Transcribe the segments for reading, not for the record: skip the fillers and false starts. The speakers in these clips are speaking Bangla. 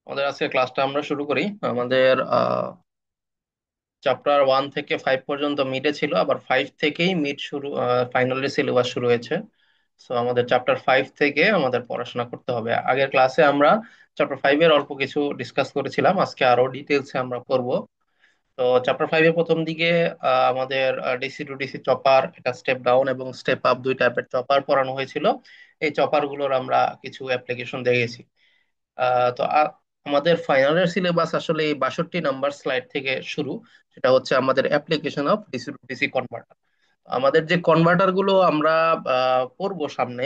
আমাদের আজকে ক্লাসটা আমরা শুরু করি। আমাদের চ্যাপ্টার 1 থেকে 5 পর্যন্ত মিডে ছিল, আবার 5 থেকেই মিড শুরু, ফাইনালি সিলেবাস শুরু হয়েছে। সো আমাদের চ্যাপ্টার 5 থেকে আমাদের পড়াশোনা করতে হবে। আগের ক্লাসে আমরা চ্যাপ্টার 5 এর অল্প কিছু ডিসকাস করেছিলাম, আজকে আরো ডিটেলসে আমরা করব। তো চ্যাপ্টার 5 এর প্রথম দিকে আমাদের ডিসি টু ডিসি চপার, এটা স্টেপ ডাউন এবং স্টেপ আপ দুই টাইপের চপার পড়ানো হয়েছিল। এই চপার গুলোর আমরা কিছু অ্যাপ্লিকেশন দেখেছি। আমাদের ফাইনালের সিলেবাস আসলে এই 62 নাম্বার স্লাইড থেকে শুরু। সেটা হচ্ছে আমাদের application of DC two DC converter. আমাদের যে কনভার্টার গুলো আমরা পড়বো সামনে,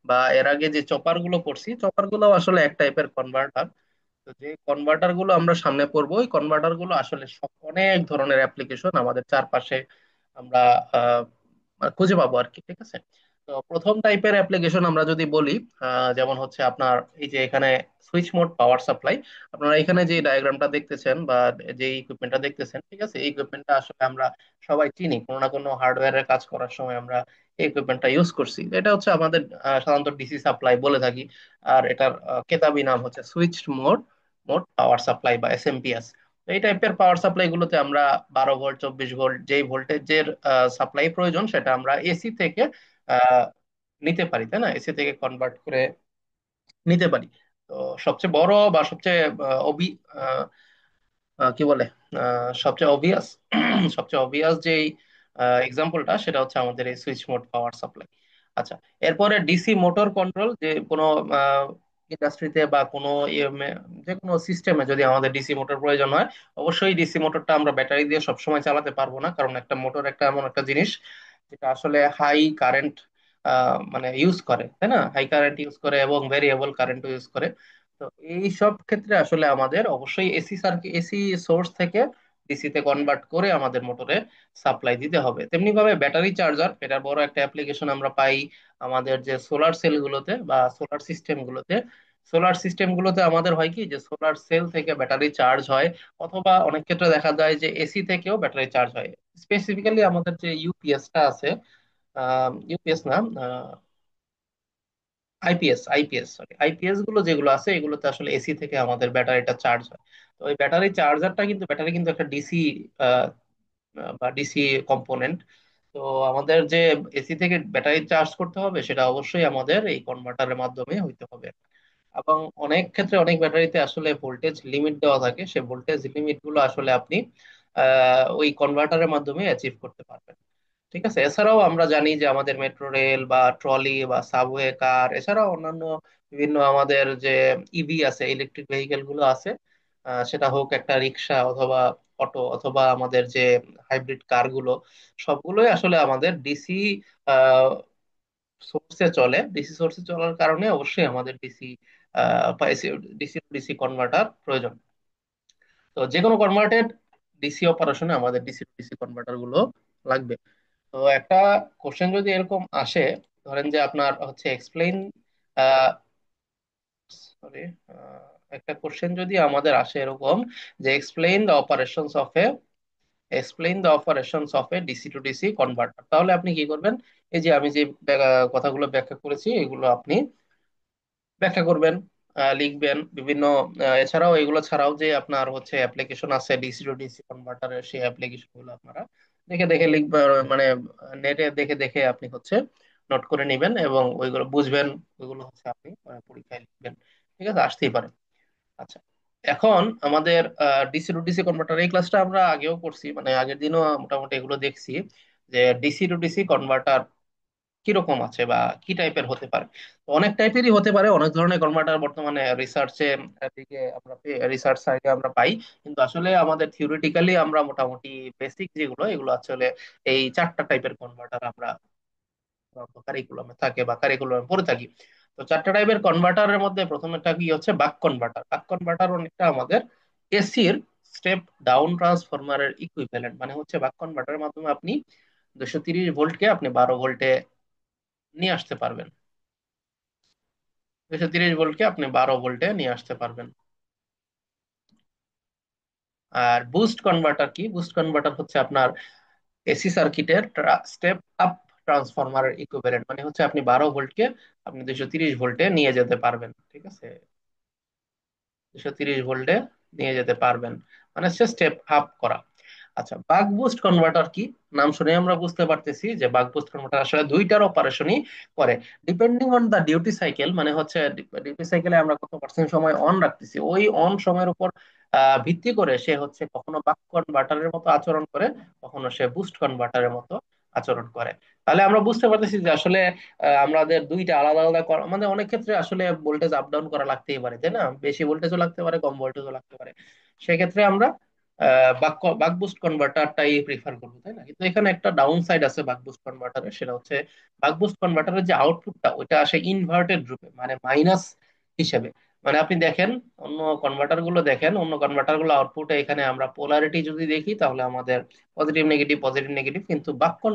বা এর আগে যে চপার গুলো পড়ছি, চপার গুলো আসলে এক টাইপের কনভার্টার। তো যে কনভার্টার গুলো আমরা সামনে পড়বো, ওই কনভার্টার গুলো আসলে অনেক ধরনের অ্যাপ্লিকেশন আমাদের চারপাশে আমরা আহ, খুঁজে পাবো আর কি। ঠিক আছে। তো প্রথম টাইপের অ্যাপ্লিকেশন আমরা যদি বলি, যেমন হচ্ছে আপনার এই যে এখানে সুইচ মোড পাওয়ার সাপ্লাই। আপনারা এখানে যে ডায়াগ্রামটা দেখতেছেন বা যে ইকুইপমেন্টটা দেখতেছেন, ঠিক আছে, এই ইকুইপমেন্টটা আসলে আমরা সবাই চিনি, কোনো না কোনো হার্ডওয়্যারের কাজ করার সময় আমরা এই ইকুইপমেন্টটা ইউজ করছি। এটা হচ্ছে আমাদের সাধারণত ডিসি সাপ্লাই বলে থাকি। আর এটার কেতাবি নাম হচ্ছে switch mode mode power supply বা এসএমপিএস। এই টাইপের পাওয়ার সাপ্লাই গুলোতে আমরা 12 ভোল্ট, 24 ভোল্ট, যেই ভোল্টেজের সাপ্লাই প্রয়োজন সেটা আমরা এসি থেকে আহ, নিতে পারি, তাই না? এসি থেকে কনভার্ট করে নিতে পারি। তো সবচেয়ে বড় বা সবচেয়ে আহ, অবি আহ, কি বলে সবচেয়ে অবভিয়াস সবচেয়ে অবভিয়াস যে এক্সাম্পলটা, সেটা হচ্ছে আমাদের এই সুইচ মোড পাওয়ার সাপ্লাই। আচ্ছা, এরপরে ডিসি মোটর কন্ট্রোল। যে কোনো ইন্ডাস্ট্রিতে বা কোনো যে কোনো সিস্টেমে যদি আমাদের ডিসি মোটর প্রয়োজন হয়, অবশ্যই ডিসি মোটরটা আমরা ব্যাটারি দিয়ে সবসময় চালাতে পারবো না, কারণ একটা মোটর একটা এমন একটা জিনিস যেটা আসলে হাই কারেন্ট মানে ইউজ করে, তাই না? হাই কারেন্ট ইউজ করে এবং ভেরিয়েবল কারেন্ট ইউজ করে। তো এই সব ক্ষেত্রে আসলে আমাদের অবশ্যই এসি সার্কিট, এসি সোর্স থেকে ডিসি তে কনভার্ট করে আমাদের মোটরে সাপ্লাই দিতে হবে। তেমনি ভাবে ব্যাটারি চার্জার, এটার বড় একটা অ্যাপ্লিকেশন আমরা পাই আমাদের যে সোলার সেল গুলোতে বা সোলার সিস্টেম গুলোতে। সোলার সিস্টেম গুলোতে আমাদের হয় কি, যে সোলার সেল থেকে ব্যাটারি চার্জ হয়, অথবা অনেক ক্ষেত্রে দেখা যায় যে এসি থেকেও ব্যাটারি চার্জ হয়। স্পেসিফিক্যালি আমাদের যে ইউপিএসটা আছে, ইউপিএস না, আইপিএস সরি, আইপিএস গুলো যেগুলো আছে, এগুলোতে আসলে এসি থেকে আমাদের ব্যাটারিটা চার্জ হয়। তো ওই ব্যাটারি চার্জারটা কিন্তু, ব্যাটারি কিন্তু একটা ডিসি বা ডিসি কম্পোনেন্ট। তো আমাদের যে এসি থেকে ব্যাটারি চার্জ করতে হবে, সেটা অবশ্যই আমাদের এই কনভার্টারের মাধ্যমে হইতে হবে। এবং অনেক ক্ষেত্রে অনেক ব্যাটারিতে আসলে ভোল্টেজ লিমিট দেওয়া থাকে, সেই ভোল্টেজ লিমিট গুলো আসলে আপনি ওই কনভার্টারের মাধ্যমে অ্যাচিভ করতে পারবেন। ঠিক আছে। এছাড়াও আমরা জানি যে আমাদের মেট্রো রেল বা ট্রলি বা সাবওয়ে কার, এছাড়াও অন্যান্য বিভিন্ন আমাদের যে ইভি আছে, ইলেকট্রিক ভেহিকেল গুলো আছে, সেটা হোক একটা রিক্সা অথবা অটো অথবা আমাদের যে হাইব্রিড কার গুলো, সবগুলোই আসলে আমাদের ডিসি সোর্সে চলে। ডিসি সোর্সে চলার কারণে অবশ্যই আমাদের ডিসি ডিসি ডিসি কনভার্টার প্রয়োজন। তো যে কোনো কনভার্টেড ডিসি অপারেশনে আমাদের ডিসি ডিসি কনভার্টার গুলো লাগবে। তো একটা কোশ্চেন যদি এরকম আসে, ধরেন যে আপনার হচ্ছে এক্সপ্লেইন, সরি, একটা কোশ্চেন যদি আমাদের আসে এরকম, যে explain the operations of A DC two DC converter, তাহলে আপনি কি করবেন? এই যে আমি যে কথাগুলো ব্যাখ্যা করেছি, এগুলো আপনি ব্যাখ্যা করবেন, লিখবেন বিভিন্ন। এছাড়াও এগুলো ছাড়াও যে আপনার হচ্ছে অ্যাপ্লিকেশন আছে ডিসি টু ডিসি কনভার্টারের, সেই অ্যাপ্লিকেশন গুলো আপনারা দেখে দেখে লিখবেন, মানে নেটে দেখে দেখে আপনি হচ্ছে নোট করে নেবেন এবং ওইগুলো বুঝবেন। ওইগুলো হচ্ছে আপনি পরীক্ষায় লিখবেন। ঠিক আছে, আসতেই পারে। আচ্ছা, এখন আমাদের ডিসি টু ডিসি কনভার্টার এই ক্লাসটা আমরা আগেও করছি, মানে আগের দিনও মোটামুটি এগুলো দেখছি, যে ডিসি টু ডিসি কনভার্টার কিরকম আছে বা কি টাইপের হতে পারে। তো অনেক টাইপেরই হতে পারে, অনেক ধরনের কনভার্টার বর্তমানে রিসার্চে দিকে আমরা রিসার্চ সাইডে আমরা পাই। কিন্তু আসলে আমাদের থিওরিটিক্যালি আমরা মোটামুটি বেসিক যেগুলো, এগুলো আসলে এই চারটা টাইপের কনভার্টার আমরা কারিকুলামে থাকে বা কারিকুলামে পড়ে থাকি। তো চারটা টাইপের কনভার্টারের মধ্যে প্রথমটা কি হচ্ছে বাক কনভার্টার। বাক কনভার্টার অনেকটা আমাদের এসির স্টেপ ডাউন ট্রান্সফরমারের ইকুইভ্যালেন্ট। মানে হচ্ছে বাক কনভার্টারের মাধ্যমে আপনি 230 ভোল্টকে আপনি 12 ভোল্টে নিয়ে আসতে পারবেন। 230 ভোল্টকে আপনি 12 ভোল্টে নিয়ে আসতে পারবেন। আর বুস্ট কনভার্টার কি? বুস্ট কনভার্টার হচ্ছে আপনার এসি সার্কিটের স্টেপ আপ ট্রান্সফরমারের ইকুইভ্যালেন্ট। মানে হচ্ছে আপনি 12 ভোল্টকে আপনি 230 ভোল্টে নিয়ে যেতে পারবেন। ঠিক আছে। 230 ভোল্টে নিয়ে যেতে পারবেন, মানে হচ্ছে স্টেপ আপ করা। আচ্ছা, বাক বুস্ট কনভার্টার কি? নাম শুনে আমরা বুঝতে পারতেছি যে বাক বুস্ট কনভার্টার আসলে দুইটার অপারেশনই করে, depending on the duty cycle. মানে হচ্ছে ডিউটি সাইকেলে আমরা কত পার্সেন্ট সময় অন রাখতেছি, ওই অন সময়ের উপর ভিত্তি করে সে হচ্ছে কখনো বাক কনভার্টারের মতো আচরণ করে, কখনো সে বুস্ট কনভার্টারের মতো আচরণ করে। তাহলে আমরা বুঝতে পারতেছি যে আসলে আমাদের দুইটা আলাদা আলাদা মানে অনেক ক্ষেত্রে আসলে ভোল্টেজ আপ ডাউন করা লাগতেই পারে, তাই না? বেশি ভোল্টেজও লাগতে পারে, কম ভোল্টেজও লাগতে পারে। সেক্ষেত্রে আমরা বাক বুস্ট কনভার্টারটাই প্রিফার করবো, তাই না? কিন্তু এখানে একটা ডাউন সাইড আছে বাক বুস্ট কনভার্টারের, সেটা হচ্ছে বাক বুস্ট কনভার্টারের যে আউটপুটটা ওইটা আসে ইনভার্টেড রূপে, মানে মাইনাস হিসেবে। মানে আপনি দেখেন, অন্য কনভার্টার গুলো দেখেন, অন্য কনভার্টার গুলো আউটপুটে এখানে আমরা পোলারিটি যদি দেখি তাহলে আমাদের পজিটিভ নেগেটিভ পজিটিভ নেগেটিভ, কিন্তু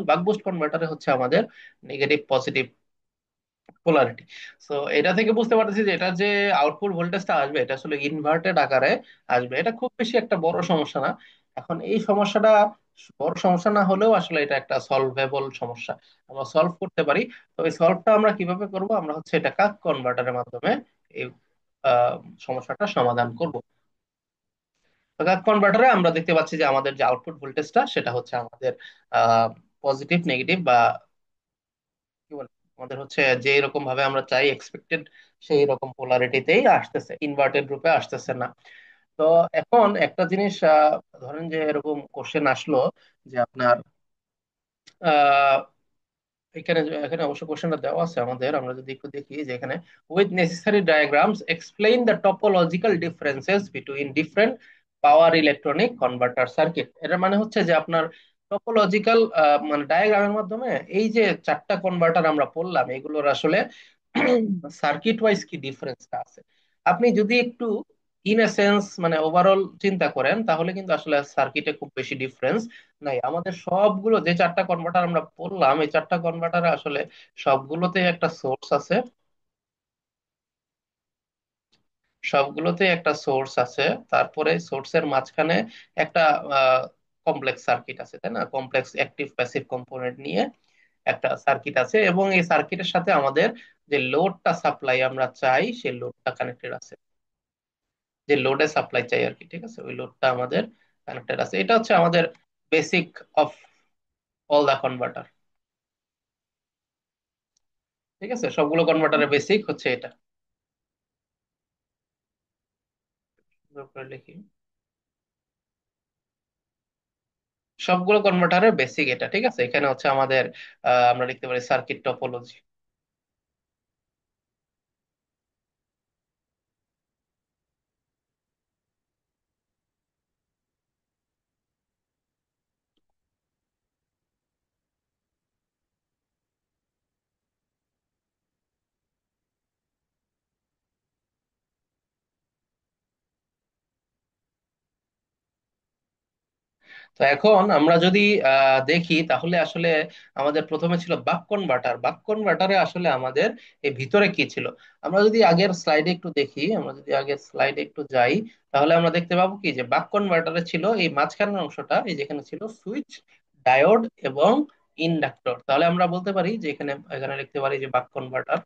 বাক বুস্ট কনভার্টারে হচ্ছে আমাদের নেগেটিভ পজিটিভ পোলারিটি। সো এটা থেকে বুঝতে পারতেছি যে এটা যে আউটপুট ভোল্টেজটা আসবে এটা আসলে ইনভার্টেড আকারে আসবে। এটা খুব বেশি একটা বড় সমস্যা না। এখন এই সমস্যাটা বড় সমস্যা না হলেও আসলে এটা একটা সলভেবল সমস্যা, আমরা সলভ করতে পারি। তো এই সলভটা আমরা কিভাবে করব? আমরা হচ্ছে এটা কাক কনভার্টারের মাধ্যমে এই আহ, সমস্যাটা সমাধান করব। তো কাক কনভার্টারে আমরা দেখতে পাচ্ছি যে আমাদের যে আউটপুট ভোল্টেজটা সেটা হচ্ছে আমাদের পজিটিভ নেগেটিভ বা কি বলে, আমাদের হচ্ছে যে এরকম ভাবে আমরা চাই এক্সপেক্টেড সেই রকম পোলারিটিতেই আসতেছে, ইনভার্টেড রূপে আসতেছে না। তো এখন একটা জিনিস, ধরেন যে এরকম কোশ্চেন আসলো যে আপনার এখানে এখানে অবশ্য কোশ্চেনটা দেওয়া আছে আমাদের, আমরা যদি একটু দেখি যে এখানে with necessary diagrams explain the topological differences between different power electronic converter circuit. এটার মানে হচ্ছে যে আপনার টপোলজিক্যাল মানে ডায়াগ্রামের মাধ্যমে এই যে চারটা কনভার্টার আমরা পড়লাম এগুলোর আসলে সার্কিট ওয়াইজ কি ডিফারেন্সটা আছে। আপনি যদি একটু ইন এ সেন্স মানে ওভারঅল চিন্তা করেন তাহলে কিন্তু আসলে সার্কিটে খুব বেশি ডিফারেন্স নাই। আমাদের সবগুলো যে চারটা কনভার্টার আমরা পড়লাম এই চারটা কনভার্টারে আসলে সবগুলোতে একটা সোর্স আছে, সবগুলোতে একটা সোর্স আছে। তারপরে সোর্সের মাঝখানে একটা কমপ্লেক্স সার্কিট আছে, তাই না? কমপ্লেক্স অ্যাক্টিভ প্যাসিভ কম্পোনেন্ট নিয়ে একটা সার্কিট আছে, এবং এই সার্কিটের সাথে আমাদের যে লোডটা সাপ্লাই আমরা চাই সেই লোডটা কানেক্টেড আছে, যে লোডে সাপ্লাই চাই আর কি, ঠিক আছে, ওই লোডটা আমাদের কানেক্টেড আছে। এটা হচ্ছে আমাদের basic of all the converter. ঠিক আছে, সবগুলো কনভার্টারের বেসিক হচ্ছে এটা। সুন্দর করে লিখি, সবগুলো কনভার্টারের বেসিক এটা, ঠিক আছে। এখানে হচ্ছে আমাদের আমরা লিখতে পারি সার্কিট টপোলজি। তো এখন আমরা যদি দেখি তাহলে আসলে আমাদের প্রথমে ছিল বাক কনভার্টার। বাক কনভার্টারে আসলে আমাদের এই ভিতরে কি ছিল, আমরা যদি আগের স্লাইডে একটু দেখি, আমরা যদি আগের স্লাইডে একটু যাই তাহলে আমরা দেখতে পাবো কি যে বাক কনভার্টারে ছিল এই মাঝখানের অংশটা, এই যেখানে ছিল সুইচ, ডায়োড এবং ইন্ডাক্টর। তাহলে আমরা বলতে পারি যে এখানে এখানে লিখতে পারি যে বাক কনভার্টার।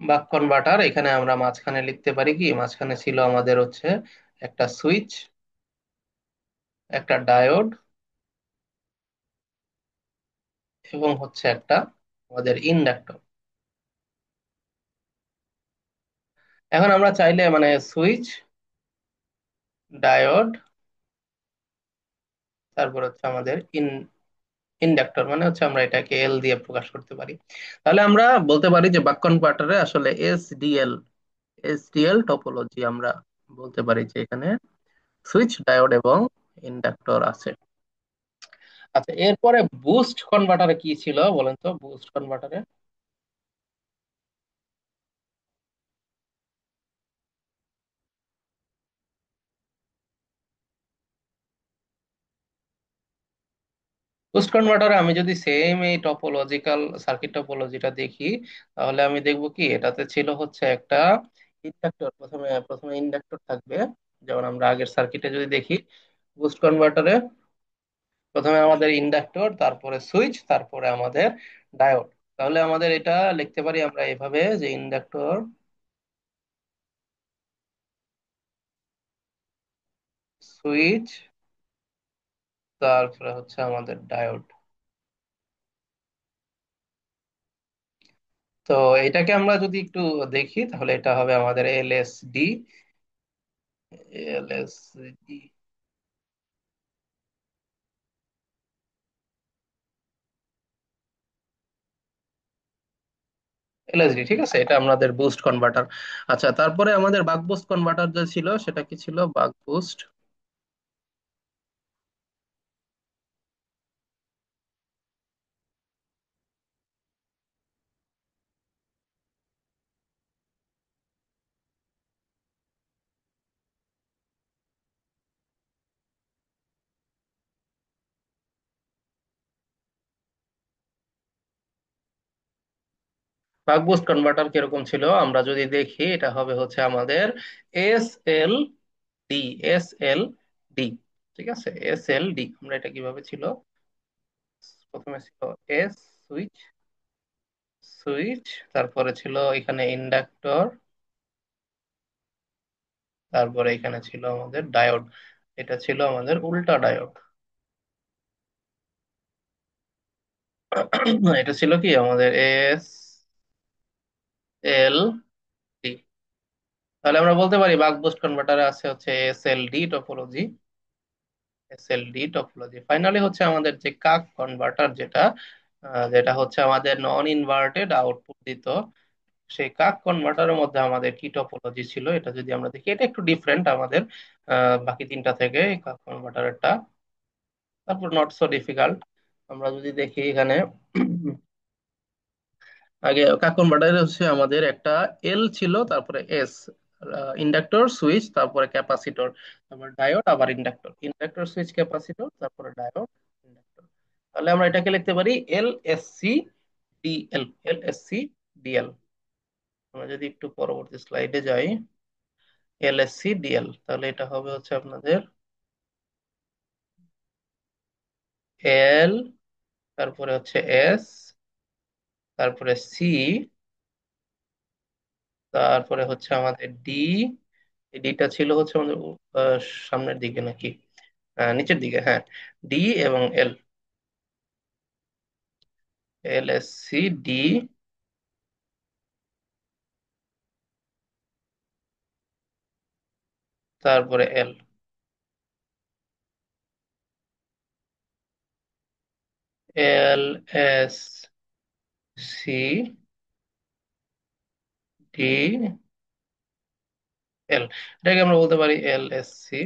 বাক কনভার্টার এখানে আমরা মাঝখানে লিখতে পারি কি, মাঝখানে ছিল আমাদের হচ্ছে একটা সুইচ, একটা ডায়োড এবং হচ্ছে একটা আমাদের ইন্ডাক্টর। এখন আমরা চাইলে মানে সুইচ, ডায়োড, তারপর হচ্ছে আমাদের ইন্ডাক্টর, মানে হচ্ছে আমরা এটাকে এল দিয়ে প্রকাশ করতে পারি। তাহলে আমরা বলতে পারি যে বাক কনভার্টারে আসলে এসডিএল টপোলজি আমরা বলতে পারি যে এখানে সুইচ, ডায়োড এবং ইন্ডাক্টর আছে। আচ্ছা, এরপরে বুস্ট কনভার্টারে কি ছিল বলেন তো? বুস্ট কনভার্টারে, বুস্ট কনভার্টারে আমি যদি সেম এই টপোলজিক্যাল সার্কিট টপোলজিটা দেখি তাহলে আমি দেখবো কি এটাতে ছিল হচ্ছে একটা ইন্ডাক্টর। প্রথমে প্রথমে ইন্ডাক্টর থাকবে, যেমন আমরা আগের সার্কিটে যদি দেখি, বুস্ট কনভার্টারে প্রথমে আমাদের ইন্ডাক্টর, তারপরে সুইচ, তারপরে আমাদের ডায়োড। তাহলে আমাদের এটা লিখতে পারি আমরা এভাবে, যে ইন্ডাক্টর, সুইচ, তারপরে হচ্ছে আমাদের ডায়োড। তো এটাকে আমরা যদি একটু দেখি, তাহলে এটা হবে আমাদের এলএসডি। এলএসডি, এলএসডি, ঠিক আছে, এটা আমাদের বুস্ট কনভার্টার। আচ্ছা, তারপরে আমাদের বাক বুস্ট কনভার্টার যে ছিল, সেটা কি ছিল? বাক বুস্ট, বাক বুস্ট কনভার্টার কিরকম ছিল আমরা যদি দেখি, এটা হবে হচ্ছে আমাদের S L D, S L D, ঠিক আছে, এস এল ডি। আমরা এটা কিভাবে ছিল, প্রথমে ছিল এস, সুইচ, সুইচ, তারপরে ছিল এখানে ইন্ডাক্টর, তারপরে এখানে ছিল আমাদের ডায়োড। এটা ছিল আমাদের উল্টা ডায়োড। এটা ছিল কি আমাদের এস এল ডি। তাহলে আমরা বলতে পারি বাক বুস্ট কনভার্টারে আছে হচ্ছে S L D topology, S L D topology. Finally হচ্ছে আমাদের যে কাক কনভার্টার, যেটা যেটা হচ্ছে আমাদের নন ইনভার্টেড আউটপুট দিত, সেই কাক কনভার্টারের মধ্যে আমাদের কি টপোলজি ছিল, এটা যদি আমরা দেখি, এটা একটু ডিফারেন্ট আমাদের বাকি তিনটা থেকে, এই কাক কনভার্টারেরটা। তারপর নট সো ডিফিকাল্ট, আমরা যদি দেখি এখানে, আগে কাক কনভার্টার হচ্ছে আমাদের একটা এল ছিল, তারপরে এস, ইন্ডাক্টর, সুইচ, তারপরে ক্যাপাসিটর, তারপর ডায়োড, আবার ইন্ডাক্টর, ইন্ডাক্টর, সুইচ, ক্যাপাসিটর, তারপরে ডায়োড, ইন্ডাক্টর। তাহলে আমরা এটাকে লিখতে পারি L S C DL, L S C DL. আমরা যদি একটু পরবর্তী স্লাইডে যাই, এল এস সি ডিএল, তাহলে এটা হবে হচ্ছে আপনাদের এল, তারপরে হচ্ছে এস, তারপরে সি, তারপরে হচ্ছে আমাদের ডি। এই ডিটা ছিল হচ্ছে আমাদের আহ, সামনের দিকে নাকি নিচের দিকে, হ্যাঁ, ডি এবং এল, এল এস সি ডি, তারপরে এল, এল এস সি ডি এল। এটাকে আমরা বলতে পারি এল এস সি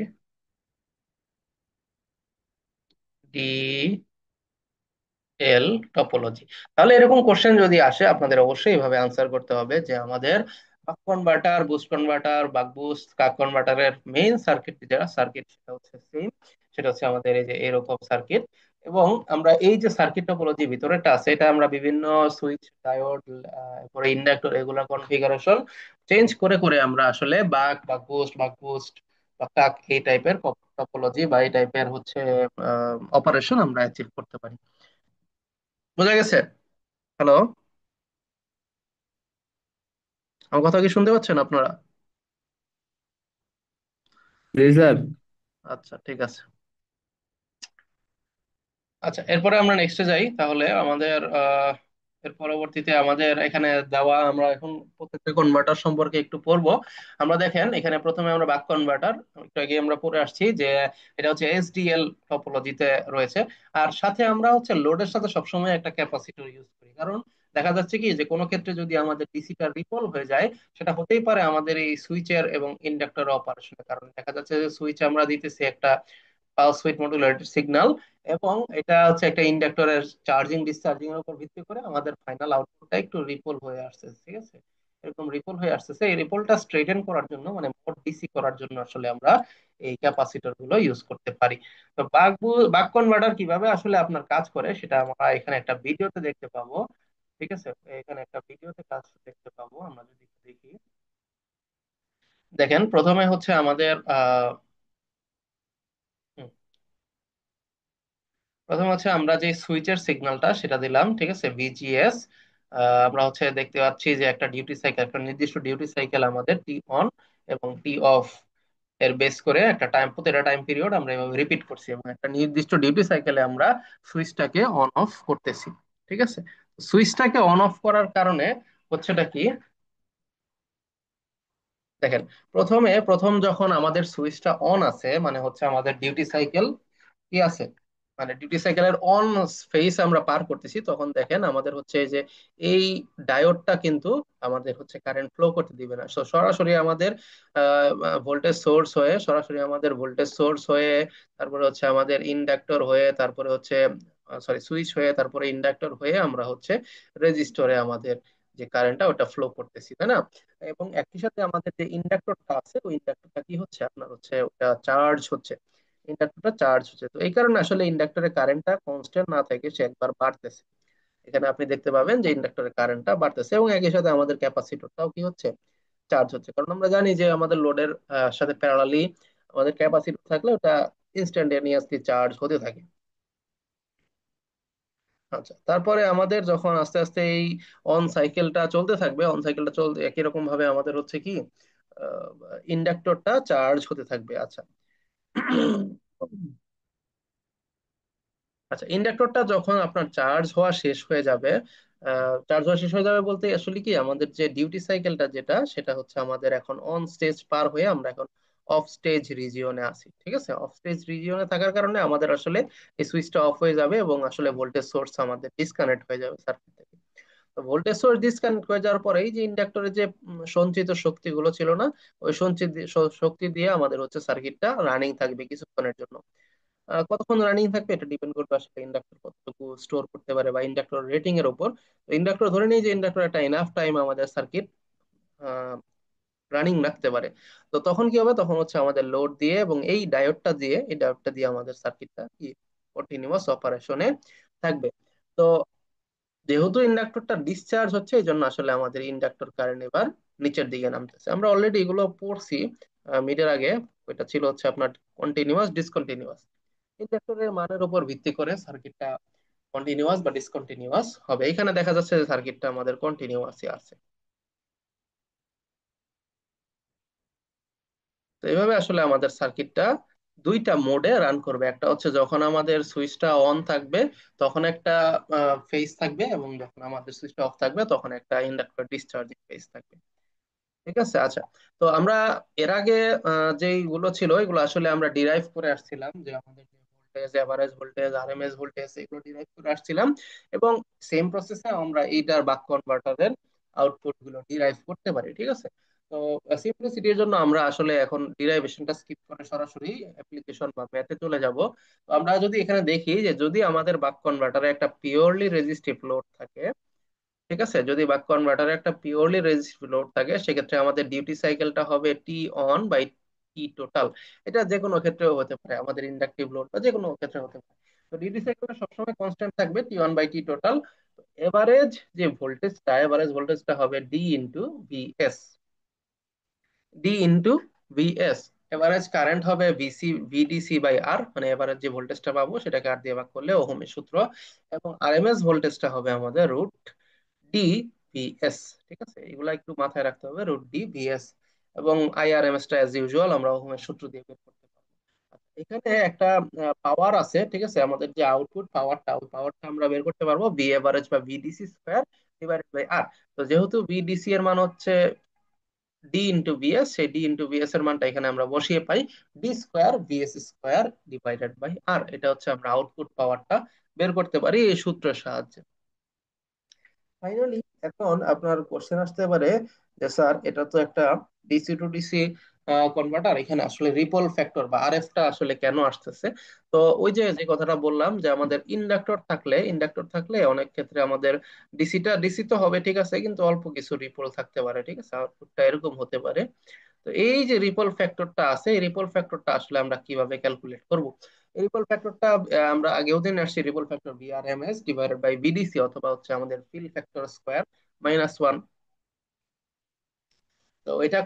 ডি এল টপোলজি। তাহলে এরকম কোশ্চেন যদি আসে, আপনাদের অবশ্যই এভাবে আনসার করতে হবে যে আমাদের বাক কনভার্টার, বুস্ট কনভার্টার, বাক বুস্ট, কাক কনভার্টারের মেইন সার্কিট, যেটা সার্কিট সেটা হচ্ছে সেম, সেটা হচ্ছে আমাদের এই যে এরকম সার্কিট। এবং আমরা এই যে সার্কিট টপোলজি ভিতরেটা আছে, এটা আমরা বিভিন্ন সুইচ, ডায়োড, পরে ইন্ডাক্টর, এগুলা কনফিগারেশন চেঞ্জ করে করে আমরা আসলে বাক, বাক বুস্ট বা কাক, এই টাইপের টপোলজি বা এই টাইপের হচ্ছে অপারেশন আমরা অ্যাচিভ করতে পারি। বোঝা গেছে? হ্যালো, আমার কথা কি শুনতে পাচ্ছেন আপনারা? জি স্যার। আচ্ছা, ঠিক আছে। আচ্ছা, এরপরে আমরা নেক্সটে যাই। তাহলে আমাদের এর পরবর্তীতে আমাদের এখানে দেওয়া, আমরা এখন প্রত্যেকটা কনভার্টার সম্পর্কে একটু পড়বো। আমরা দেখেন এখানে প্রথমে আমরা বাক কনভার্টার, একটু আগে আমরা পড়ে আসছি যে এটা হচ্ছে এসডিএল টপোলজিতে রয়েছে। আর সাথে আমরা হচ্ছে লোডের সাথে সবসময় একটা ক্যাপাসিটর ইউজ করি, কারণ দেখা যাচ্ছে কি যে কোনো ক্ষেত্রে যদি আমাদের ডিসিটা রিপল হয়ে যায়, সেটা হতেই পারে আমাদের এই সুইচের এবং ইন্ডাক্টর অপারেশনের কারণে। দেখা যাচ্ছে যে সুইচে আমরা দিতেছি একটা পালস উইথ মডুলেটেড সিগন্যাল, এবং এটা হচ্ছে একটা ইন্ডাক্টরের চার্জিং ডিসচার্জিং এর উপর ভিত্তি করে আমাদের ফাইনাল আউটপুটটা একটু রিপল হয়ে আসছে, ঠিক আছে, এরকম রিপল হয়ে আসতেছে। এই রিপলটা স্ট্রেটেন করার জন্য, মানে মোড ডিসি করার জন্য আসলে আমরা এই ক্যাপাসিটর গুলো ইউজ করতে পারি। তো বাক কনভার্টার কিভাবে আসলে আপনার কাজ করে, সেটা আমরা এখানে একটা ভিডিওতে দেখতে পাবো, ঠিক আছে। এখানে একটা ভিডিওতে কাজ দেখতে পাবো, আমরা যদি একটু দেখি। দেখেন প্রথমে হচ্ছে আমাদের হুম, প্রথমে হচ্ছে আমরা যে সুইচের সিগন্যালটা সেটা দিলাম, ঠিক আছে, ভিজিএস। আমরা হচ্ছে দেখতে পাচ্ছি যে একটা ডিউটি সাইকেল, একটা নির্দিষ্ট ডিউটি সাইকেল আমাদের টি অন এবং টি অফ এর বেস করে একটা টাইম, প্রতিটা টাইম পিরিয়ড আমরা এভাবে রিপিট করছি এবং একটা নির্দিষ্ট ডিউটি সাইকেলে আমরা সুইচটাকে অন অফ করতেছি। ঠিক আছে, সুইচটাকে অন অফ করার কারণে হচ্ছেটা কি, দেখেন প্রথম যখন আমাদের সুইচটা অন আছে মানে হচ্ছে আমাদের ডিউটি সাইকেল কি আছে, মানে ডিউটি সাইকেলের অন ফেজ আমরা পার করতেছি, তখন দেখেন আমাদের হচ্ছে এই যে এই ডায়োডটা কিন্তু আমাদের হচ্ছে কারেন্ট ফ্লো করতে দিবে না। সরাসরি আমাদের ভোল্টেজ সোর্স হয়ে, সরাসরি আমাদের ভোল্টেজ সোর্স হয়ে, তারপরে হচ্ছে আমাদের ইন্ডাক্টর হয়ে, তারপরে হচ্ছে সরি সুইচ হয়ে, তারপরে ইন্ডাক্টর হয়ে আমরা হচ্ছে রেজিস্টরে আমাদের যে কারেন্টটা ওটা ফ্লো করতেছি, তাই না? এবং একই সাথে আমাদের যে ইন্ডাক্টরটা আছে ওই ইন্ডাক্টরটা কি হচ্ছে, আপনার হচ্ছে ওটা চার্জ হচ্ছে, ইন্ডাক্টরটা চার্জ হচ্ছে। তো এই কারণে আসলে ইন্ডাক্টরের কারেন্টটা কনস্ট্যান্ট না থেকে সে একবার বাড়তেছে। এখানে আপনি দেখতে পাবেন যে ইন্ডাক্টরের কারেন্টটা বাড়তেছে এবং একই সাথে আমাদের ক্যাপাসিটরটাও কি হচ্ছে, চার্জ হচ্ছে। কারণ আমরা জানি যে আমাদের লোডের সাথে প্যারালালি আমাদের ক্যাপাসিটর থাকলে ওটা ইনস্ট্যান্টেনিয়াসলি চার্জ হতে থাকে। আচ্ছা, তারপরে আমাদের যখন আস্তে আস্তে এই অন সাইকেলটা চলতে থাকবে, অন সাইকেলটা চলতে একই রকম ভাবে আমাদের হচ্ছে কি ইন্ডাক্টরটা চার্জ হতে থাকবে। আচ্ছা, আচ্ছা, ইন্ডাক্টরটা যখন আপনার চার্জ হওয়া শেষ হয়ে যাবে, চার্জ হওয়া শেষ হয়ে যাবে বলতে আসলে কি আমাদের যে ডিউটি সাইকেলটা যেটা সেটা হচ্ছে আমাদের এখন অন স্টেজ পার হয়ে আমরা এখন অফ স্টেজ রিজিয়নে আছি। ঠিক আছে, অফ স্টেজ রিজিয়নে থাকার কারণে আমাদের আসলে এই সুইচটা অফ হয়ে যাবে এবং আসলে ভোল্টেজ সোর্স আমাদের ডিসকানেক্ট হয়ে যাবে সার্কিট থেকে। তো ভোল্টেজ সোর্স ডিসকানেক্ট হয়ে যাওয়ার পরে এই যে ইন্ডাক্টরের যে সঞ্চিত শক্তিগুলো ছিল না, ওই সঞ্চিত শক্তি দিয়ে আমাদের হচ্ছে সার্কিটটা রানিং থাকবে কিছুক্ষণের জন্য। কতক্ষণ রানিং থাকবে এটা ডিপেন্ড করবে আসলে ইন্ডাক্টর কতটুকু স্টোর করতে পারে বা ইন্ডাক্টর রেটিং এর উপর। ইন্ডাক্টর ধরে নিই যে ইন্ডাক্টর একটা এনাফ টাইম আমাদের সার্কিট রানিং রাখতে পারে। তো তখন কি হবে, তখন হচ্ছে আমাদের লোড দিয়ে এবং এই ডায়োডটা দিয়ে আমাদের সার্কিটটা কি কন্টিনিউয়াস অপারেশনে থাকবে। তো যেহেতু ইন্ডাক্টরটা ডিসচার্জ হচ্ছে এই জন্য আসলে আমাদের ইন্ডাক্টর কারেন্ট এবার নিচের দিকে নামতেছে। আমরা অলরেডি এগুলো পড়ছি মিডের আগে। ওইটা ছিল হচ্ছে আপনার কন্টিনিউয়াস ডিসকন্টিনিউয়াস, ইন্ডাক্টরের মানের উপর ভিত্তি করে সার্কিটটা কন্টিনিউয়াস বা ডিসকন্টিনিউয়াস হবে। এখানে দেখা যাচ্ছে যে সার্কিটটা আমাদের কন্টিনিউয়াসই আছে। তো এইভাবে আসলে আমাদের সার্কিটটা দুইটা মোডে রান করবে, একটা হচ্ছে যখন আমাদের সুইচটা অন থাকবে তখন একটা ফেজ থাকবে এবং যখন আমাদের সুইচটা অফ থাকবে তখন একটা ইন্ডাক্টর ডিসচার্জিং ফেজ থাকবে। ঠিক আছে, আচ্ছা। তো আমরা এর আগে যেইগুলো ছিল এগুলো আসলে আমরা ডিরাইভ করে আসছিলাম, যে আমাদের যে voltage, average voltage, RMS voltage, এগুলো ডিরাইভ করে আসছিলাম এবং সেম প্রসেসে আমরা এইটার বাক কনভার্টারের আউটপুট গুলো ডিরাইভ করতে পারি। ঠিক আছে, তো সিম্পলিসিটির জন্য আমরা আসলে এখন ডিরাইভেশনটা স্কিপ করে সরাসরি অ্যাপ্লিকেশন বা ম্যাথে চলে যাব। তো আমরা যদি এখানে দেখি যে যদি আমাদের বাক কনভার্টারে একটা পিওরলি রেজিস্টিভ লোড থাকে, ঠিক আছে, যদি বাক কনভার্টারে একটা পিওরলি রেজিস্টিভ লোড থাকে সেক্ষেত্রে আমাদের ডিউটি সাইকেলটা হবে টি অন বাই টি টোটাল। এটা যে কোনো ক্ষেত্রেও হতে পারে, আমাদের ইন্ডাকটিভ লোড বা যে কোনো ক্ষেত্রে হতে পারে। তো ডিউটি সাইকেলটা সবসময় কনস্ট্যান্ট থাকবে T on by T total. Average যে ভোল্টেজটা, এভারেজ ভোল্টেজটা হবে D into VS, D into VS. Average current হবে ভিসি ভিডিসি বাই আর, মানে এভারেজ যে ভোল্টেজটা পাবো সেটাকে আর দিয়ে ভাগ করলে ওহমের সূত্র। এবং আরএমএস ভোল্টেজটা হবে আমাদের রুট ডি ভিএস। ঠিক আছে, এগুলা একটু মাথায় রাখতে হবে, রুট ডি ভিএস। এবং আইআরএমএস টা অ্যাজ ইউজুয়াল আমরা ওহমের সূত্র দিয়ে বের করতে পারবো। আচ্ছা, এখানে একটা পাওয়ার আছে, ঠিক আছে, আমাদের যে আউটপুট পাওয়ারটা, ওই পাওয়ারটা আমরা বের করতে পারবো ভি এভারেজ বা VDC square divided by R. তো যেহেতু ভিডিসি এর মান হচ্ছে ডি ইন্টু ভিএস, সেই ডি ইন্টু ভিএস এর মানটা এখানে আমরা বসিয়ে পাই D square VS square divided by R. এটা হচ্ছে আমরা আউটপুট পাওয়ারটা বের করতে পারি এই সূত্রের সাহায্যে। ফাইনালি এখন আপনার কোশ্চেন আসতে পারে যে স্যার এটা তো একটা ডিসি টু ডিসি কনভার্টার, এখানে আসলে রিপল ফ্যাক্টর বা আরএফ টা আসলে কেন আসতেছে? তো ওই যে যে কথাটা বললাম যে আমাদের ইন্ডাক্টর থাকলে অনেক ক্ষেত্রে আমাদের ডিসি তো হবে, ঠিক আছে, কিন্তু অল্প কিছু রিপল থাকতে পারে। ঠিক আছে, আউটপুটটা এরকম হতে পারে। তো এই যে রিপল ফ্যাক্টরটা আছে, এই রিপল ফ্যাক্টরটা আসলে আমরা কিভাবে ক্যালকুলেট করব? এই রিপল ফ্যাক্টরটা আমরা আগেও দিন আসছি, ripple factor VRMS divided by VDC অথবা হচ্ছে আমাদের fill factor square minus one. তো ওইটা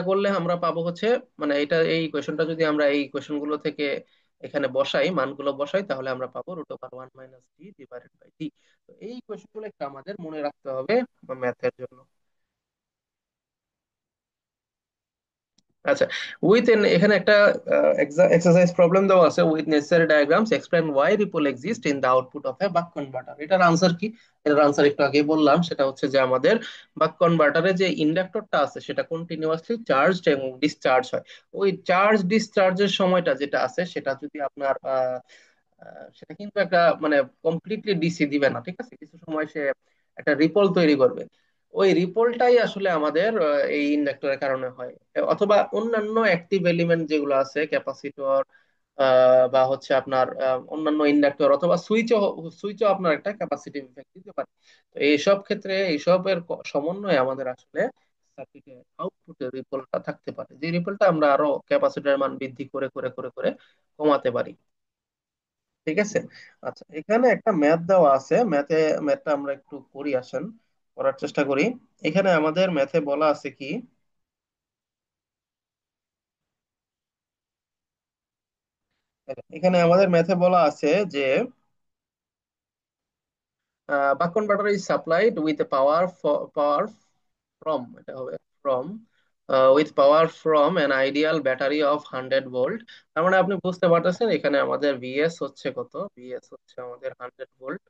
করলে আমরা পাবো হচ্ছে, মানে এটা এই কোয়েশনটা যদি আমরা এই কোয়েশন গুলো থেকে এখানে বসাই, মানগুলো বসাই, তাহলে আমরা পাবো √1 - d/d। তো এই কোয়েশন গুলো একটু আমাদের মনে রাখতে হবে ম্যাথের জন্য। আচ্ছা, এখানে একটা এক্সারসাইজ প্রবলেম দেওয়া আছে, with necessary diagrams explain why ripple exist in the output of a buck converter. এটার আনসার কি? এটার আনসার একটু আগে বললাম, সেটা হচ্ছে যে আমাদের বাক কনভার্টারে যে ইন্ডাক্টরটা আছে সেটা কন্টিনিউয়াসলি চার্জ এবং ডিসচার্জ হয়। ওই চার্জ ডিসচার্জের সময়টা যেটা আছে সেটা যদি আপনার সেটা কিন্তু একটা মানে কমপ্লিটলি ডিসি দিবে না, ঠিক আছে, কিছু সময় সে একটা রিপল তৈরি করবে। ওই রিপলটাই আসলে আমাদের এই ইন্ডাক্টরের কারণে হয়। অথবা অন্যান্য অ্যাক্টিভ এলিমেন্ট যেগুলো আছে, ক্যাপাসিটর বা হচ্ছে আপনার অন্যান্য ইন্ডাক্টর অথবা সুইচও আপনার একটা ক্যাপাসিটিভ ইফেক্ট দিতে পারে। তো এইসব ক্ষেত্রে এইসবের সমন্বয়ে আমাদের আসলে সার্কিটের আউটপুটে রিপলটা থাকতে পারে, যে রিপলটা আমরা আরো ক্যাপাসিটরের মান বৃদ্ধি করে করে করে করে কমাতে পারি। ঠিক আছে। আচ্ছা, এখানে একটা ম্যাথ দেওয়া আছে, ম্যাথটা আমরা একটু করি, আসেন করার চেষ্টা করি। এখানে আমাদের ম্যাথে বলা আছে কি, এখানে আমাদের ম্যাথে বলা আছে যে বাকন বাটার is supplied with power from, এটা হবে from, with power from an ideal battery of 100 volt. তার মানে আপনি বুঝতে পারতেছেন এখানে আমাদের ভিএস হচ্ছে কত, ভিএস হচ্ছে আমাদের 100 volt.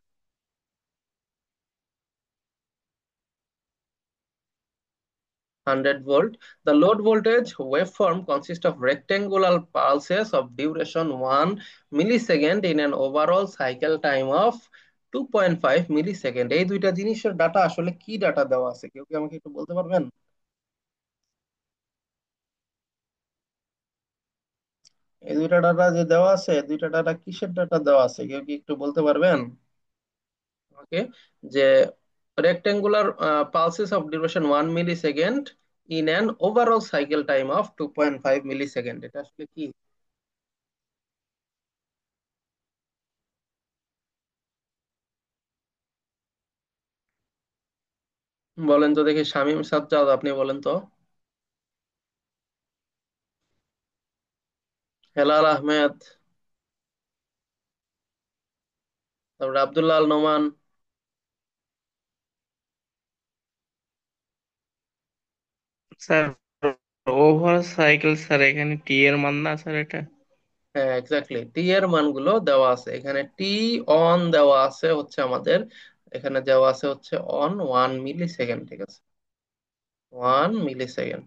100 volt. The load voltage waveform consists of rectangular pulses of duration 1 millisecond in an overall cycle time of 2.5 millisecond. এই দুইটা জিনিসের ডাটা আসলে কি ডাটা দেওয়া আছে, কেউ কি আমাকে একটু বলতে পারবেন? এই দুইটা ডাটা যে দেওয়া আছে, এই দুইটা ডাটা কিসের ডাটা দেওয়া আছে, কেউ কি একটু বলতে পারবেন ওকে? যে rectangular pulses of duration 1 millisecond in an overall cycle time of 2.5 millisecond, এটা আসলে কি? বলেন তো দেখি, শামীম সাজ্জাদ, আপনি বলেন তো। হেলাল আহমেদ, তারপরে Abdullah Al Noman. Sir, over cycle sir, এখানে টি এর মান না স্যার এটা? হ্যাঁ, এক্স্যাক্টলি, টি এর মানগুলো দেওয়া আছে এখানে। টি অন দেওয়া আছে হচ্ছে আমাদের, এখানে দেওয়া আছে হচ্ছে অন 1 মিলিসেকেন্ড, ঠিক আছে, 1 মিলিসেকেন্ড।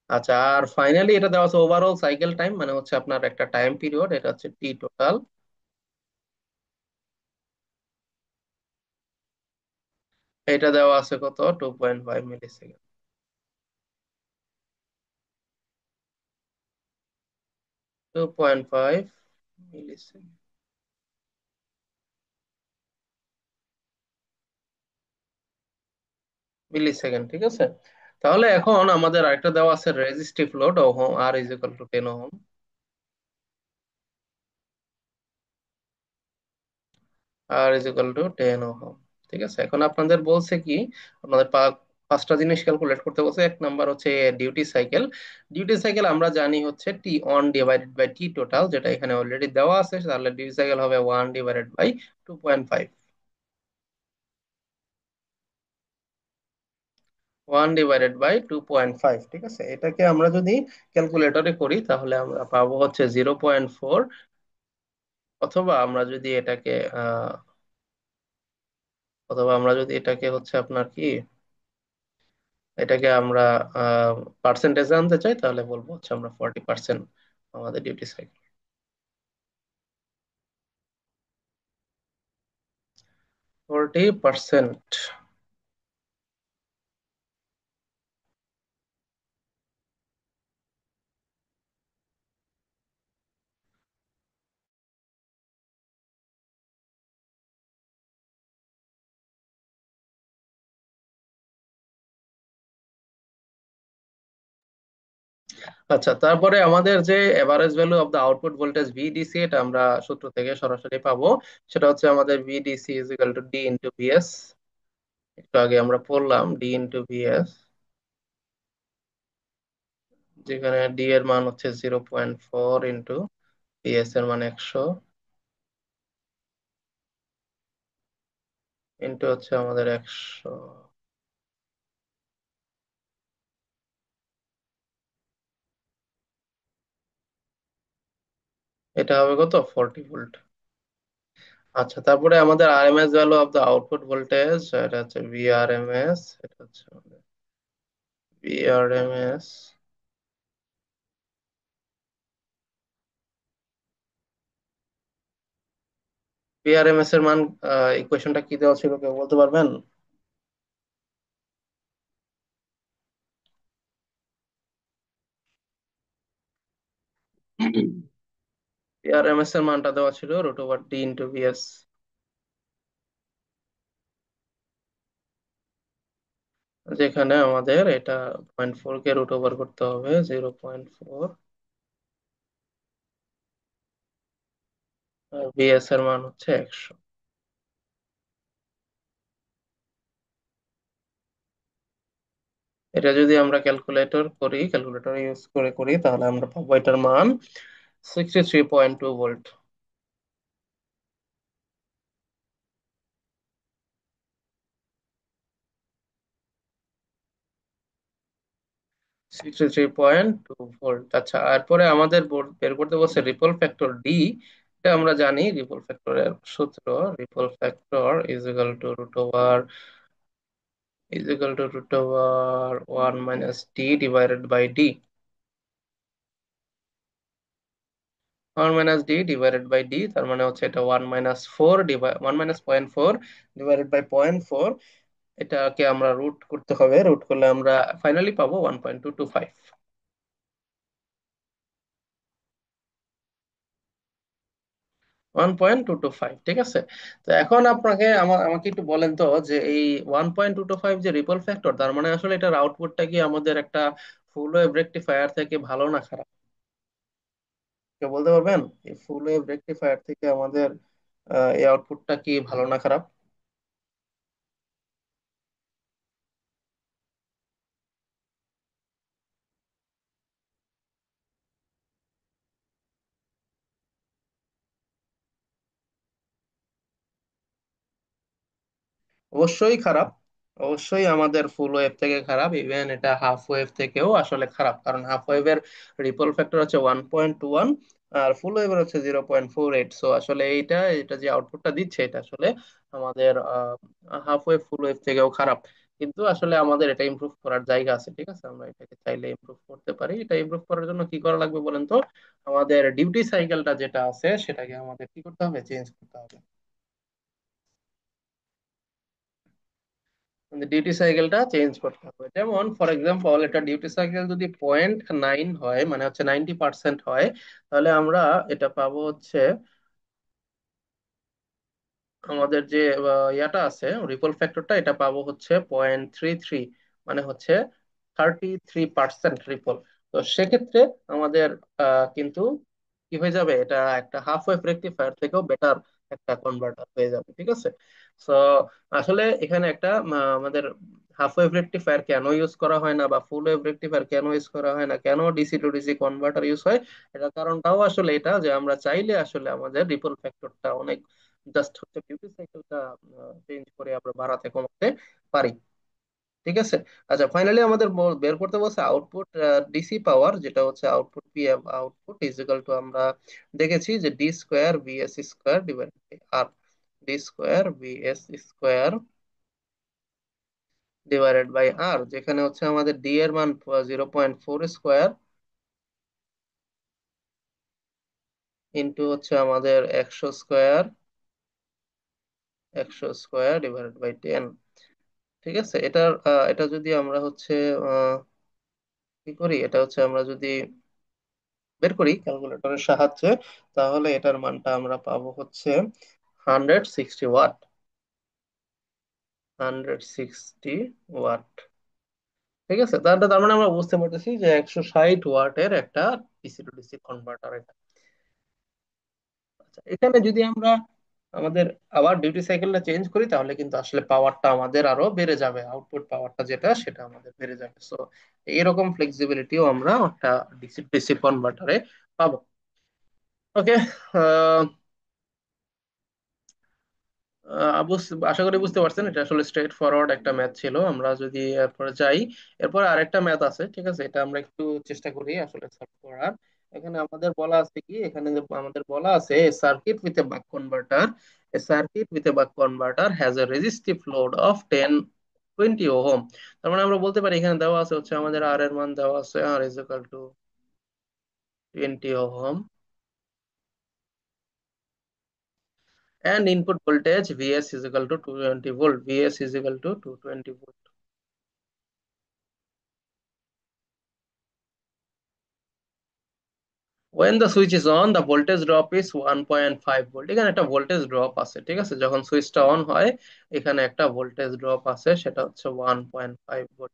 আচ্ছা, আর ফাইনালি এটা দেওয়া আছে ওভারঅল সাইকেল টাইম, মানে হচ্ছে আপনার একটা টাইম পিরিয়ড, এটা হচ্ছে টি টোটাল। এটা দেওয়া আছে কত, 2.5 মিলিসেকেন্ড। 2.5 মিলিসেকেন্ড, মিলিসেকেন্ড, ঠিক আছে। তাহলে এখন আমাদের আরেকটা দেওয়া আছে resistive load ohm, R = 10 ohm. R = 10 ohm, ঠিক আছে। এখন আপনাদের বলছে কি, আপনাদের পাঁচটা জিনিস ক্যালকুলেট করতে বলছে। এক নাম্বার হচ্ছে ডিউটি সাইকেল। ডিউটি সাইকেল আমরা জানি হচ্ছে T on divided by T total, যেটা এখানে অলরেডি দেওয়া আছে, তাহলে ডিউটি সাইকেল হবে 1/2.5। 1/2.5, ঠিক আছে। এটাকে আমরা যদি ক্যালকুলেটরে করি তাহলে আমরা পাবো হচ্ছে 0.4। অথবা আমরা যদি এটাকে অথবা আমরা যদি এটাকে হচ্ছে আপনার কি, এটাকে আমরা পার্সেন্টেজে আনতে চাই, তাহলে বলবো হচ্ছে আমরা 40% আমাদের ডিউটি সাইকেল। 40%। আচ্ছা, তারপরে আমাদের যে average value of the output voltage VDC, এটা আমরা সূত্র থেকে সরাসরি পাবো। সেটা হচ্ছে আমাদের VDC is equal to D into VS. একটু আগে আমরা পড়লাম ডি ইন্টু ভিএস, যেখানে ডি এর মান হচ্ছে 0.4 ইন্টু ভিএস এর মান 100 ইন্টু হচ্ছে আমাদের 100, এটা হবে কত, 40 ভোল্ট। আচ্ছা, তারপরে আমাদের RMS value of the output voltage, এটা হচ্ছে ভিআরএমএস, এটা হচ্ছে ভিআরএমএস। ভিআরএমএস এর মান, ইকুয়েশনটা কি দেওয়া ছিল কেউ বলতে পারবেন? ভিআরএমএস এর মানটা দেওয়া ছিল √D × VS, যেখানে আমাদের এটা 0.4 কে √ওভার করতে হবে 0.4, আর ভিএস এর মান হচ্ছে 100। এটা যদি আমরা ক্যালকুলেটর ইউজ করে করি, তাহলে আমরা পাবো এটার মান 63.2 ভোল্ট। 63.2 ভোল্ট। আচ্ছা, এরপরে আমাদের বের করতে বলছে রিপল ফ্যাক্টর ডি। এটা আমরা জানি রিপল ফ্যাক্টরের সূত্র, ripple factor is equal to √1 minus D divided by D. 1 - d তার মানে হচ্ছে এটা 1 - 0.4 ডিভাইডেড বাই 0.4। এটাকে আমরা রুট করতে হবে, রুট করলে আমরা ফাইনালি পাবো 1.225। 1.225, ঠিক আছে। তো এখন আপনাকে আমাকে একটু বলেন তো, যে এই 1.225 যে রিপল ফ্যাক্টর, তার মানে আসলে এটার আউটপুটটা কি আমাদের একটা ফুল ওয়েভ রেকটিফায়ার থেকে ভালো না খারাপ? কেউ বলতে পারবেন এই ফুল ওয়েভ রেকটিফায়ার থেকে আমাদের এই আউটপুটটা কি ভালো না খারাপ? অবশ্যই খারাপ। অবশ্যই আমাদের ফুল ওয়েভ থেকে খারাপ, ইভেন এটা হাফ ওয়েভ থেকেও আসলে খারাপ, কারণ হাফ ওয়েভের রিপল ফ্যাক্টর হচ্ছে 1.21, আর ফুল ওয়েভের হচ্ছে 0.48। সো আসলে এটা যে আউটপুটটা দিচ্ছে, এটা আসলে আমাদের হাফ ওয়েভ ফুল ওয়েভ থেকেও খারাপ। কিন্তু আসলে আমাদের এটা ইমপ্রুভ করার জায়গা আছে, ঠিক আছে, আমরা এটাকে চাইলে ইমপ্রুভ করতে পারি। এটা ইমপ্রুভ করার জন্য কি করা লাগবে বলেন তো? আমাদের ডিউটি সাইকেলটা যেটা আছে সেটাকে আমাদের কি করতে হবে, চেঞ্জ করতে হবে। ডিউটি সাইকেলটা চেঞ্জ করতে হবে। যেমন ফর এক্সাম্পল, এটা ডিউটি সাইকেল যদি 0.9 হয়, মানে হচ্ছে 90% হয়, তাহলে আমরা এটা পাবো হচ্ছে আমাদের যে ইয়াটা আছে, রিপল ফ্যাক্টরটা, এটা পাবো হচ্ছে 0.33, মানে হচ্ছে 33% রিপল। তো সেক্ষেত্রে আমাদের কিন্তু কি হয়ে যাবে, এটা একটা হাফ ওয়েভ রেকটিফায়ার থেকেও বেটার একটা কনভার্টার হয়ে যাবে, ঠিক আছে। সো আসলে এখানে একটা আমাদের হাফ ওয়েভ রেকটিফায়ার কেন ইউজ করা হয় না, বা ফুল ওয়েভ রেকটিফায়ার কেন ইউজ করা হয় না, কেন DC two DC converter use হয়, এটা কারণটাও আসলে এটা, যে আমরা চাইলে আসলে আমাদের রিপল ফ্যাক্টরটা অনেক, জাস্ট হচ্ছে ডিউটি সাইকেলটা চেঞ্জ করে আমরা বাড়াতে কমাতে পারি, ঠিক আছে। আচ্ছা, ফাইনালি আমাদের বের করতে বলছে আউটপুট ডিসি পাওয়ার, যেটা হচ্ছে output PF, output is equal to, আমরা দেখেছি যে D square VS square divided by R, D square VS square divided by R, যেখানে হচ্ছে আমাদের ডি এর মান 0.4 স্কোয়ার ইন্টু হচ্ছে আমাদের 100 স্কোয়ার, 100 স্কোয়ার ডিভাইডেড বাই 10, ঠিক আছে। এটা যদি আমরা হচ্ছে কি করি, এটা হচ্ছে আমরা যদি বের করি ক্যালকুলেটরের সাহায্যে, তাহলে এটার মানটা আমরা পাবো হচ্ছে 160 ওয়াট। 160 ওয়াট, ঠিক আছে। তার মানে আমরা বুঝতে পারতেছি যে 160 ওয়াটের একটা ডিসি টু ডিসি কনভার্টার এটা। আচ্ছা, এখানে যদি আমরা আমাদের আবার ডিউটি সাইকেলটা চেঞ্জ করি, তাহলে কিন্তু আসলে পাওয়ারটা আমাদের আরো বেড়ে যাবে, আউটপুট পাওয়ারটা যেটা সেটা আমাদের বেড়ে যাবে। সো এইরকম ফ্লেক্সিবিলিটিও আমরা একটা ডিসি ডিসি কনভার্টারে পাবো। ওকে। আশা করি বুঝতে পারছেন, এটা আসলে স্ট্রেট ফরওয়ার্ড একটা ম্যাথ ছিল। আমরা যদি এরপরে যাই, এরপরে আরেকটা ম্যাথ আছে, ঠিক আছে, এটা আমরা একটু চেষ্টা করি আসলে সলভ করার। এখানে আমাদের বলা আছে কি, এখানে যে আমাদের বলা আছে circuit with a buck converter, A circuit with a buck converter has a resistive load of 20 ohm. তার মানে আমরা বলতে পারি এখানে দেওয়া আছে হচ্ছে আমাদের আর এর মান দেওয়া আছে R is equal to 20 ohm, and input voltage Vs is equal to 220 volt. Vs is equal to 220 volt. When the switch is on, the voltage drop is 1.5 volt. এখানে একটা ভোল্টেজ ড্রপ আছে, ঠিক আছে, যখন সুইচটা অন হয় এখানে একটা ভোল্টেজ ড্রপ আছে, সেটা হচ্ছে 1.5 ভোল্ট।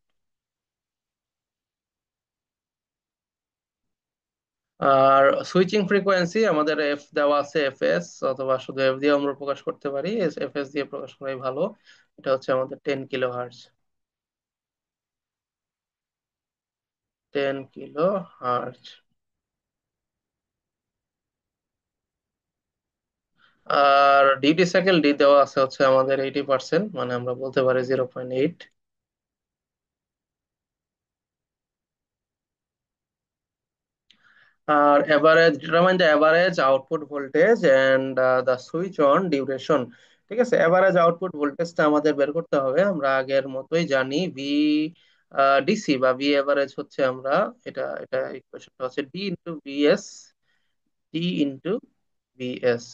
আর সুইচিং ফ্রিকোয়েন্সি আমাদের এফ দেওয়া আছে, এফ এস, অথবা শুধু এফ দিয়ে আমরা প্রকাশ করতে পারি, এফ এস দিয়ে প্রকাশ করাই ভালো। এটা হচ্ছে আমাদের 10 কিলো হার্টজ। 10 kilo hertz. আর ডিউটি সাইকেল ডি দেওয়া আছে হচ্ছে আমাদের 80%, মানে আমরা বলতে পারি 0.8। আর average, determine the average output voltage and the switch on duration. ঠিক আছে, এভারেজ আউটপুট ভোল্টেজটা আমাদের বের করতে হবে। আমরা আগের মতোই জানি ভি ডিসি বা ভি এভারেজ হচ্ছে আমরা, এটা ইকুয়েশনটা হচ্ছে D into VS, D into VS.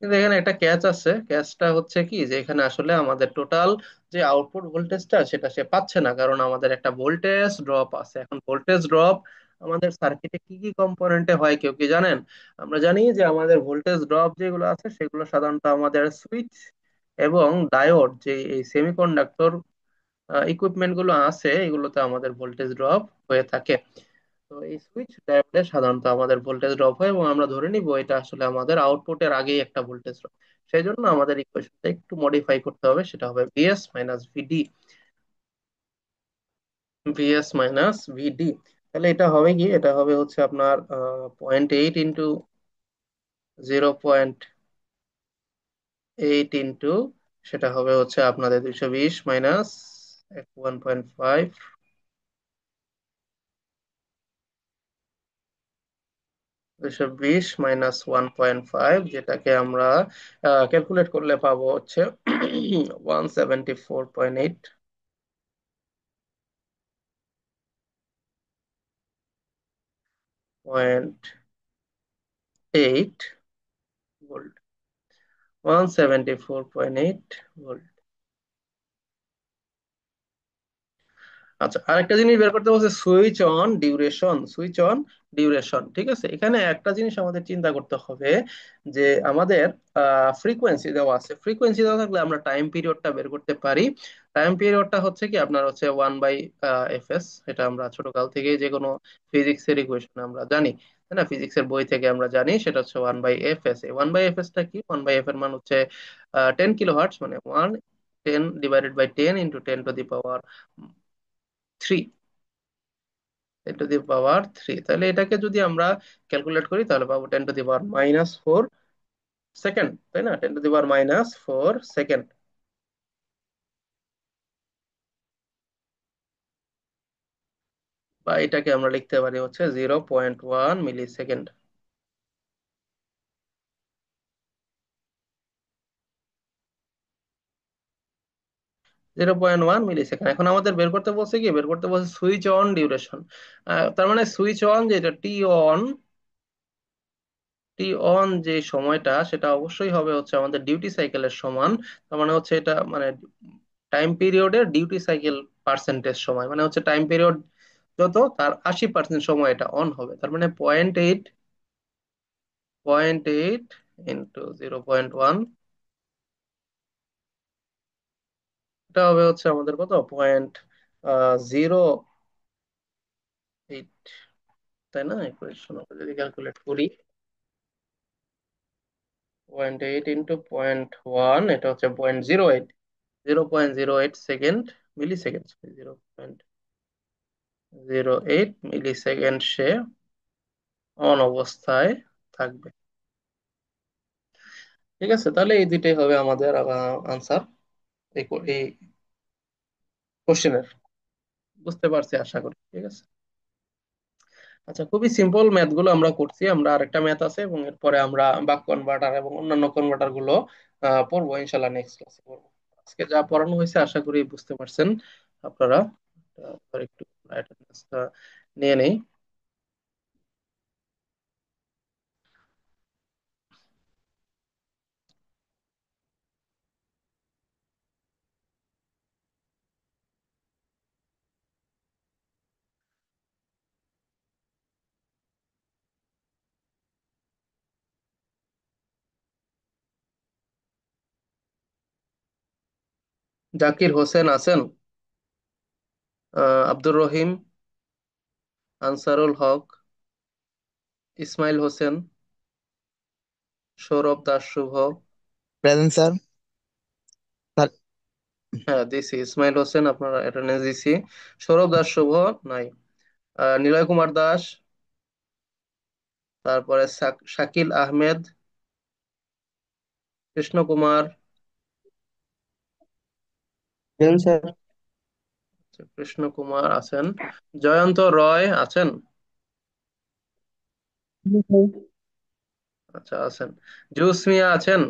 কিন্তু এখানে একটা ক্যাচ আছে, ক্যাচটা হচ্ছে কি যে এখানে আসলে আমাদের টোটাল যে আউটপুট ভোল্টেজটা সেটা সে পাচ্ছে না, কারণ আমাদের একটা ভোল্টেজ ড্রপ আছে। এখন ভোল্টেজ ড্রপ আমাদের সার্কিটে কি কি কম্পোনেন্টে হয় কেউ কি জানেন? আমরা জানি যে আমাদের ভোল্টেজ ড্রপ যেগুলো আছে সেগুলো সাধারণত আমাদের সুইচ এবং ডায়োড, যে এই সেমিকন্ডাক্টর ইকুইপমেন্ট গুলো আছে, এগুলোতে আমাদের ভোল্টেজ ড্রপ হয়ে থাকে। তো এই সুইচ ডায়োডে সাধারণত আমাদের ভোল্টেজ ড্রপ হয়, এবং আমরা ধরে নিব এটা আসলে আমাদের আউটপুটের আগেই একটা ভোল্টেজ ড্রপ। সেই জন্য আমাদের ইকুয়েশনটা একটু মডিফাই করতে হবে, সেটা হবে ভিএস মাইনাস ভিডি। ভিএস মাইনাস ভিডি, তাহলে এটা হবে কি, এটা হবে হচ্ছে আপনার 0.8 ইন্টু 0.8 ইন্টু, সেটা হবে হচ্ছে আপনাদের 220 মাইনাস 1.5, 220 মাইনাস 1.5, যেটাকে আমরা ক্যালকুলেট করলে পাবো হচ্ছে 174.8 পয়েন্ট 8 ভোল্ট, 174.8 ভোল্ট। আচ্ছা, আরেকটা জিনিস বের করতে বলছে switch on duration, switch on duration. ঠিক আছে, এখানে একটা জিনিস আমাদের চিন্তা করতে হবে যে আমাদের ফ্রিকোয়েন্সি দেওয়া আছে, ফ্রিকোয়েন্সি দেওয়া থাকলে আমরা টাইম পিরিয়ডটা বের করতে পারি। টাইম পিরিয়ডটা হচ্ছে কি আপনার হচ্ছে 1/fs, এটা আমরা ছোটকাল থেকেই যে কোনো ফিজিক্সের ইকুয়েশন আমরা জানি, তাই না, ফিজিক্সের বই থেকে আমরা জানি সেটা হচ্ছে 1/fs। এই 1/fs টা কি, 1/f এর মান হচ্ছে 10 কিলো হার্টজ, মানে 1 10 / 10 × 10⁻³ 10⁻³। তাহলে এটাকে যদি আমরা ক্যালকুলেট করি তাহলে পাবো 10⁻⁻4 সেকেন্ড, তাই না, 10⁻⁻4 সেকেন্ড। বা এটাকে আমরা লিখতে পারি হচ্ছে 0.1 মিলি সেকেন্ড। 0.1 মিলি সেকেন্ড। এখন আমাদের বের করতে বলছে কি, বের করতে বলছে সুইচ অন ডিউরেশন। তার মানে সুইচ অন যেটা অন টি অন যে সময়টা, সেটা অবশ্যই হবে হচ্ছে আমাদের ডিউটি সাইকেলের সমান। তার মানে হচ্ছে এটা মানে টাইম পিরিয়ডের ডিউটি সাইকেল পার্সেন্টেজ সময়, মানে হচ্ছে টাইম পিরিয়ড যত তার 80% সময় এটা অন হবে। তার মানে 0.8 ইন্টু 0.1, এটা হবে হচ্ছে আমাদের কত, 0.08, তাই না, ইকুয়েশন যদি ক্যালকুলেট করি। 0.8 ইন্টু 0.1, এটা হচ্ছে 0.08, 0.08 মিলি সেকেন্ড, 0.08 মিলি সেকেন্ড সে অন অবস্থায় থাকবে। ঠিক আছে, তাহলে এই দুইটাই হবে আমাদের আনসার এই কোশ্চেনের। বুঝতে পারছি আশা করি, ঠিক আছে। আচ্ছা, খুবই সিম্পল ম্যাথ গুলো আমরা করছি। আমরা আরেকটা ম্যাথ আছে এবং এরপরে আমরা বাক কনভার্টার এবং অন্যান্য কনভার্টার গুলো পড়বো ইনশাল্লাহ, নেক্সট ক্লাসে পড়বো। আজকে যা পড়ানো হয়েছে আশা করি বুঝতে পারছেন আপনারা। একটু অ্যাটেন্ডেন্সটা নিয়ে নেই। জাকির হোসেন আছেন, Abdur Rahim, Ansarul Haque, Ismail Hossain, Sourav Das Shuvo. Present sir. Sir হ্যাঁ দিছি, ইসমাইল হোসেন আপনার অ্যাটেন্ডেন্স দিছি। সৌরভ দাস শুভ নাই। নিলয় কুমার দাস, তারপরে শাকিল আহমেদ, কৃষ্ণ কুমার। Present sir. আচ্ছা, কৃষ্ণ কুমার আছেন। জয়ন্ত রয় আছেন। আচ্ছা আছেন। জুস মিয়া আছেন।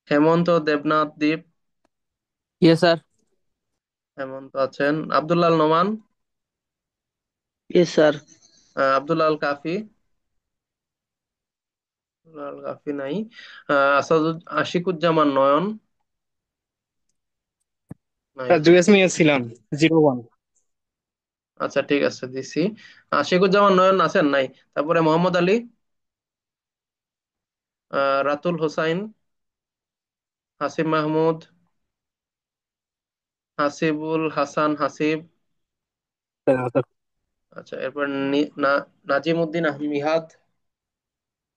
হেমন্ত দেবনাথ দীপ। ইয়ে স্যার। হেমন্ত আছেন। আব্দুল্লাল নোমান। ইয়ে স্যার। আব্দুল্লাল কাফি। আব্দুল্লাল কাফি নাই। আশিকুজ্জামান নয়ন নাই। স্যার জুয়েস মিয়া ছিলাম 01। আচ্ছা ঠিক আছে, দিছি। আশিকুজ্জামান নয়ন আছেন নাই। তারপরে মোহাম্মদ আলী, রাতুল হোসাইন, হাসিব মাহমুদ, হাসিবুল হাসান হাসিব। আচ্ছা, এরপর Nazim Uddin Mihad,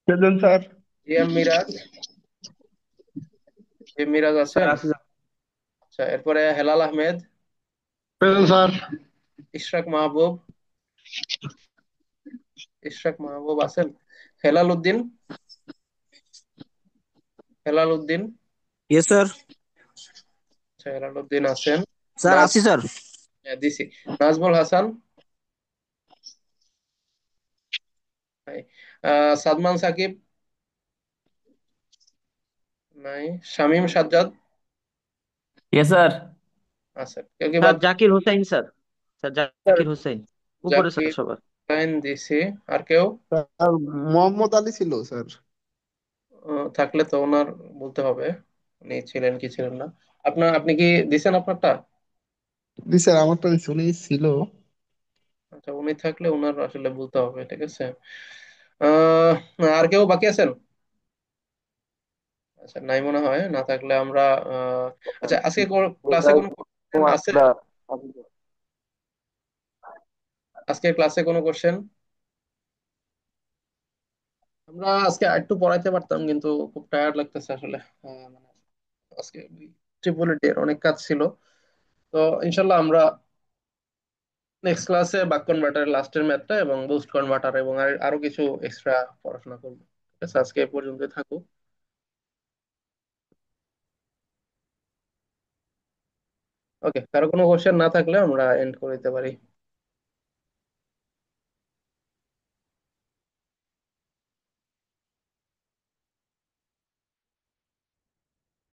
present sir. GM Miraj. GM Miraj sir আছেন। আছে স্যার। আচ্ছা, এরপরে হেলাল আহমেদ, প্রেজেন্ট স্যার। ইশরাক মাহবুব। ইশরাক মাহবুব আছেন। হেলাল উদ্দিন। হেলাল উদ্দিন। ইয়ে স্যার। আচ্ছা, হেলাল উদ্দিন আছেন। স্যার নাজ আছি স্যার। দিছি। নাজমুল হাসান নাই। সাদমান সাকিব নাই। Shamim Sajjad yes sir. আছেন। কেউ কি স্যার বাদ? জাকির হোসেন স্যার। স্যার জাকির হোসেন উপরে স্যার জাকির সবার। হুসাইন দিছি। আর কেউ স্যার মোহাম্মদ আলী ছিল স্যার। থাকলে তো ওনার বলতে হবে উনি ছিলেন কি ছিলেন না। আপনি কি দিছেন আপনারটা? জি স্যার, আমারটা শুনেই ছিল। আচ্ছা, উনি থাকলে ওনার আসলে বলতে হবে, ঠিক আছে। আহ আর কেউ বাকি আছেন? আচ্ছা, নাই মনে হয়। না থাকলে আমরা আচ্ছা, আজকে ক্লাসে কোনো কোশ্চেন আছে? আজকে ক্লাসে কোনো কোশ্চেন? আমরা আজকে একটু পড়াইতে পারতাম কিন্তু খুব টায়ার্ড লাগতেছে আসলে। মানে আজকে ট্রিপল এর অনেক কাজ ছিল। তো ইনশাল্লাহ আমরা নেক্সট ক্লাসে বাক কনভার্টার লাস্টের ম্যাথটা এবং বুস্ট কনভার্টার এবং আরো কিছু এক্সট্রা পড়াশোনা করবো। ঠিক আছে, আজকে এ পর্যন্ত থাকুক। ওকে, কারো কোনো কোশ্চেন না থাকলে আমরা এন্ড করে দিতে পারি।